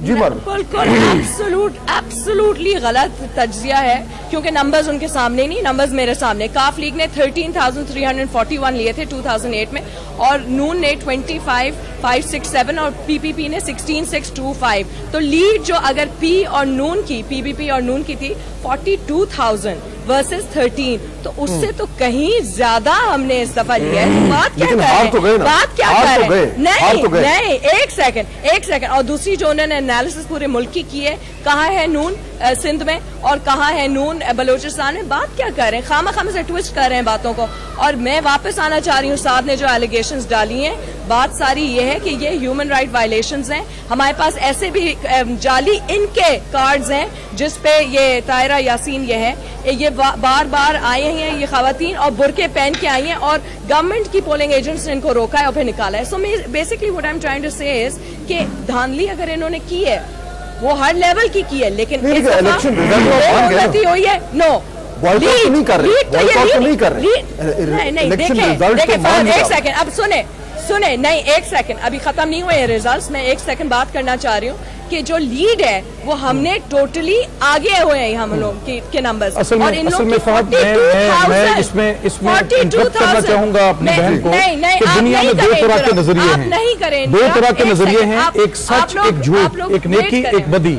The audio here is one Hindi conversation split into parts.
बिल्कुल एब्सोल्युटली गलत तज्जिया है, क्योंकि नंबर्स उनके सामने नहीं, नंबर्स मेरे सामने। काफ लीग ने 13,341 लिए थे 2008 में, और नून ने 25,567 और पीपीपी ने 16,625। तो लीड जो अगर पी और नून की, पीपीपी और नून की थी 42,000 वर्सेस 13, तो उससे तो कहीं ज्यादा हमने इस दफा लिया है। तो बात क्या कर रहे हैं, बात क्या कर रहे हैं? नहीं, एक सेकंड। और दूसरी जो उन्होंने एनालिसिस पूरे मुल्क की है, कहाँ है नून सिंध में और कहाँ है नून बलोचिस्तान में, बात क्या कर रहे हैं? खामा से ट्विस्ट कर रहे हैं बातों को। और मैं वापस आना चाह रही हूँ, साथ ने जो एलिगेशंस डाली हैं, बात सारी ये है कि ये ह्यूमन राइट वायलेशंस हैं। हमारे पास ऐसे भी जाली इनके कार्ड्स हैं जिसपे ये तायरा यासीन ये बार बार आए हैं, ये खवातीन और बुरके पहन के आई हैं, और गवर्नमेंट की पोलिंग एजेंट्स ने इनको रोका है और फिर निकाला है। So basically what I am trying to say is कि धांधली अगर इन्होंने की है वो हर लेवल की है, लेकिन गलती हुई है। नो, बॉयकॉट नहीं कर रहे। एक सेकंड, अब सुने नहीं, एक सेकंड, अभी खत्म नहीं हुए रिजल्ट्स। मैं एक सेकंड बात करना चाह रही हूँ कि जो लीड है वो हमने टोटली आगे हुए हैं हम लोग के नंबर्स। असल में फहद, मैं इसमें इंटरप्ट करना चाहूंगा अपनी बहन को कि दुनिया में दो तरह के नजरिए हैं, दो तरह के नजरिए हैं, एक सच, एक झूठ, एक नेकी, एक बदी।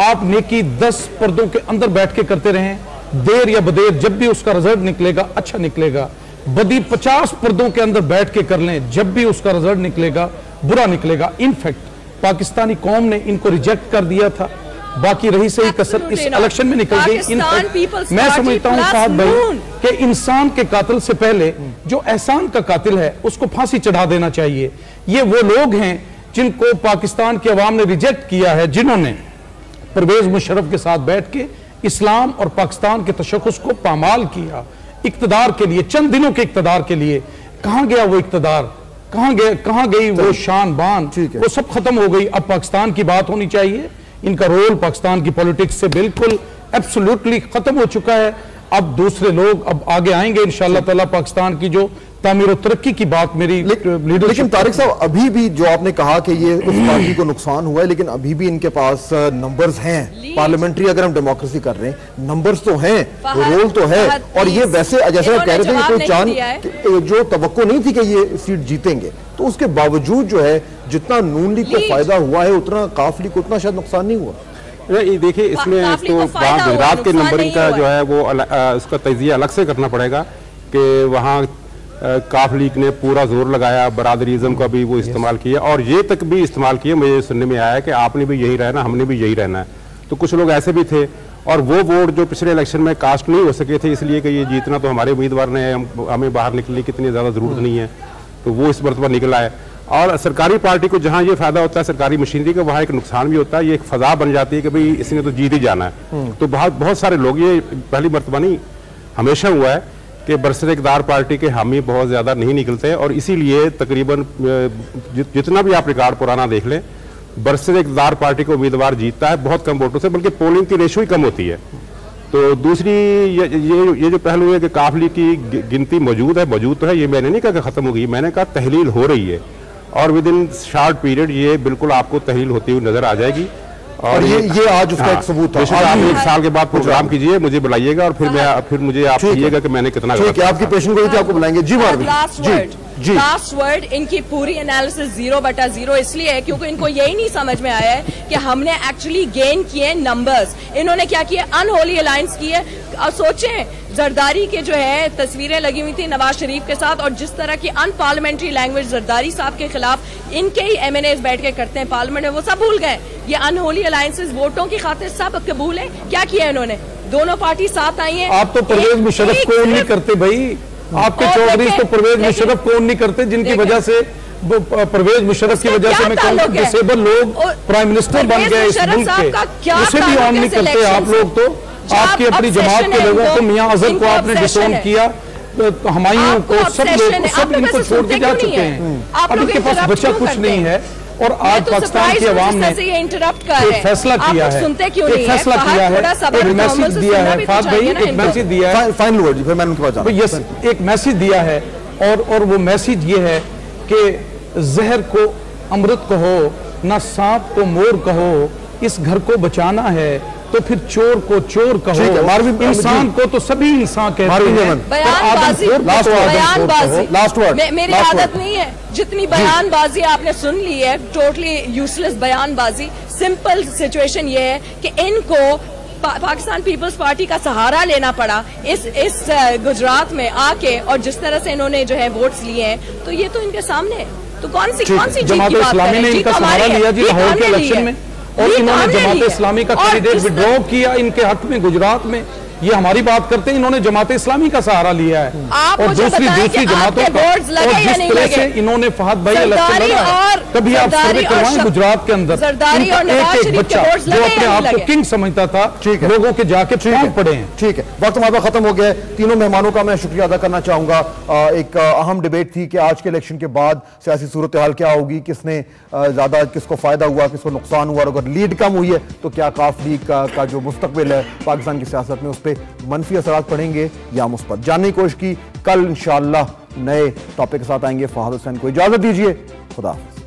आप नेकी 10 पर्दों के अंदर बैठ के करते रहें, देर या बदेर जब भी उसका रिजल्ट निकलेगा अच्छा निकलेगा। बदी 50 पर्दों के अंदर बैठ के कर लें, जब भी उसका रिजल्ट निकलेगा बुरा निकलेगा। इनफैक्ट पाकिस्तानी कौम ने इनको रिजेक्ट कर दिया था, बाकी रही सही कसर इस इलेक्शन में निकल गई। इनफैक्ट मैं समझता हूँ फहद भाई कि इंसान के कातिल से पहले जो एहसान का कातिल है उसको फांसी चढ़ा देना चाहिए। ये वो लोग हैं जिनको पाकिस्तान की अवाम ने रिजेक्ट किया है, जिन्होंने परवेज मुशर्रफ के साथ बैठ के इस्लाम और पाकिस्तान के तशख्खुस को पामाल किया इक्तदार के लिए, चंद दिनों के इक्तदार के लिए। कहां गया वो इक्तदार, कहां गई वो शान बान, वो सब खत्म हो गई। अब पाकिस्तान की बात होनी चाहिए। इनका रोल पाकिस्तान की पॉलिटिक्स से बिल्कुल एब्सोल्युटली खत्म हो चुका है। अब दूसरे लोग अब आगे आएंगे इंशाअल्लाह ताला। पाकिस्तान की जो तामीर और तरक्की की बात मेरी लेकिन तारिक साहब, अभी भी जो आपने कहा कि ये उस पार्टी को नुकसान हुआ है, लेकिन अभी भी इनके पास नंबर्स हैं। पार्लियामेंट्री अगर हम डेमोक्रेसी कर रहे हैं, नंबर्स तो हैं, रोल तो है। और ये वैसे जैसे आप कह रहे थे कि कोई चांद जो तवक्को नहीं थी कि ये सीट जीतेंगे, तो उसके बावजूद जो है जितना नून लीग को फायदा हुआ है उतना काफ लीग को उतना शायद नुकसान नहीं हुआ। देखिए, इसमें तो गुजरात के नंबरिंग का जो है वो उसका तजिया अलग से करना पड़ेगा कि वहाँ काफ लीग ने पूरा जोर लगाया, बरादरीज़म का भी वो इस्तेमाल किया और ये तक भी इस्तेमाल किया। मुझे सुनने में आया कि आपने भी यही रहना, हमने भी यही रहना है। तो कुछ लोग ऐसे भी थे, और वो वोट जो पिछले इलेक्शन में कास्ट नहीं हो सके थे इसलिए कि ये जीतना तो हमारे उम्मीदवार ने, हमें बाहर निकलने की इतनी ज़्यादा ज़रूरत नहीं है, तो वो इस मरतबा निकला है। और सरकारी पार्टी को जहाँ ये फायदा होता है सरकारी मशीनरी का, वहाँ एक नुकसान भी होता है। ये एक फजा बन जाती है कि भाई इसने तो जीत ही जाना है। तो बहुत सारे लोग, ये पहली मरतबा नहीं हमेशा हुआ है कि बरसर इक़्तिदार पार्टी के हामी बहुत ज़्यादा नहीं निकलते, और इसीलिए तकरीबन जितना भी आप रिकॉर्ड पुराना देख लें, बरसर इक़्तिदार पार्टी को उम्मीदवार जीतता है बहुत कम वोटों से, बल्कि पोलिंग की रेशो ही कम होती है। तो दूसरी ये जो पहलू है कि काफ लीग की गिनती मौजूद तो है, ये मैंने नहीं कहा कि ख़त्म हो गई, मैंने कहा तहलील हो रही है, और विद इन शॉर्ट पीरियड ये बिल्कुल आपको तहलील होती हुई नजर आ जाएगी। और ये आज उसका एक सबूत था। आप 1 साल के बाद प्रोग्राम कीजिए, मुझे बुलाइएगा, और फिर मुझे आप कहिएगा कि मैंने कितना। ठीक है, आपकी पेशेंट को आपको बुलाएंगे। जी लास्ट वर्ड इनकी पूरी एनालिसिस 0/0 इसलिए है क्योंकि इनको यही नहीं समझ में आया है कि हमने एक्चुअली गेन किए नंबर्स। इन्होंने क्या किया, अनहोली अलायंस की है। और सोचें, जरदारी के जो है तस्वीरें लगी हुई थी नवाज शरीफ के साथ, और जिस तरह की अनपार्लियामेंट्री लैंग्वेज जरदारी साहब के खिलाफ इनके ही MNAs बैठ के करते हैं पार्लियामेंट में, वो सब भूल गए। ये अनहोली अलायंसेस वोटों की खातिर सब कबूल है। क्या किया इन्होंने, दोनों पार्टी साथ आई है। आप तो परवेज मुशर्रफ को नहीं करते भाई, आपके चौधरी तो परवेज मुशर्रफ को नहीं करते, जिनकी वजह से परवेज मुशर्रफ की वजह से मैं कहूँ डिसेबल लोग प्राइम मिनिस्टर बन गए इस मुल्क के, उसे भी ऑन नहीं करते आप लोग। तो आपकी अपनी जमात के लोगों को, मियां अजहर को आपने डिसोन किया, हुमायूं को, सब लोग सब इनको छोड़ के जा चुके हैं। अब इनके पास बचा कुछ नहीं है। और आज पाकिस्तान की आवाम ने एक फैसला किया है, एक फैसला किया है, एक मैसेज दिया है। फाद भाई एक मैसेज दिया है, फाइनल वर्ड फिर मैं उनके पास जाऊंगा। यस, एक मैसेज दिया है, और वो मैसेज ये है कि जहर को अमृत कहो, ना सांप को मोर कहो, इस घर को बचाना है तो फिर चोर को चोर कहो, इंसान को तो सभी इंसान कहते हैं। लास्ट वर्ड मेरी आदत नहीं है, जितनी बयानबाजी आपने सुन ली है, टोटली यूजलेस बयानबाजी। सिंपल सिचुएशन ये है कि इनको पाकिस्तान पीपल्स पार्टी का सहारा लेना पड़ा इस गुजरात में आके, और जिस तरह से इन्होंने जो है वोट्स लिए हैं, तो ये तो इनके सामने है। तो कौन सी जीत की बात इस्लामी ने इनका सहारा लिया जी लाहौर के इलेक्शन में, और इन्होंने जमात इस्लामी का कैंडिडेट विड्रॉ किया इनके हक में गुजरात में। ये हमारी बात करते हैं, इन्होंने जमात इस्लामी का सहारा लिया है और दूसरी जमातों का, और जिस तरह से इन्होंने फहद भाई इलेक्शन लड़ा, कभी आप सर्वे करवाएं गुजरात के अंदर एक एक बच्चा जो अपने आप को किंग समझता था, लोगों के जाके पांव पड़े हैं। ठीक है, वक्त हमारा खत्म हो गया है। तीनों मेहमानों का मैं शुक्रिया अदा करना चाहूंगा। एक अहम डिबेट थी कि आज के इलेक्शन के बाद सियासी सूरत हाल क्या होगी, किसने ज्यादा, किसको फायदा हुआ, किसको नुकसान हुआ, और अगर लीड कम हुई है तो क्या काफ लीग का जो मुस्तकबिल है पाकिस्तान की सियासत में, उस पर मनफी असरात पड़ेंगे या मुस्बत। जानने की कोशिश की। कल इंशाअल्लाह नए टॉपिक के साथ आएंगे। फहद हुसैन को इजाजत दीजिए। खुदा हाफिज़।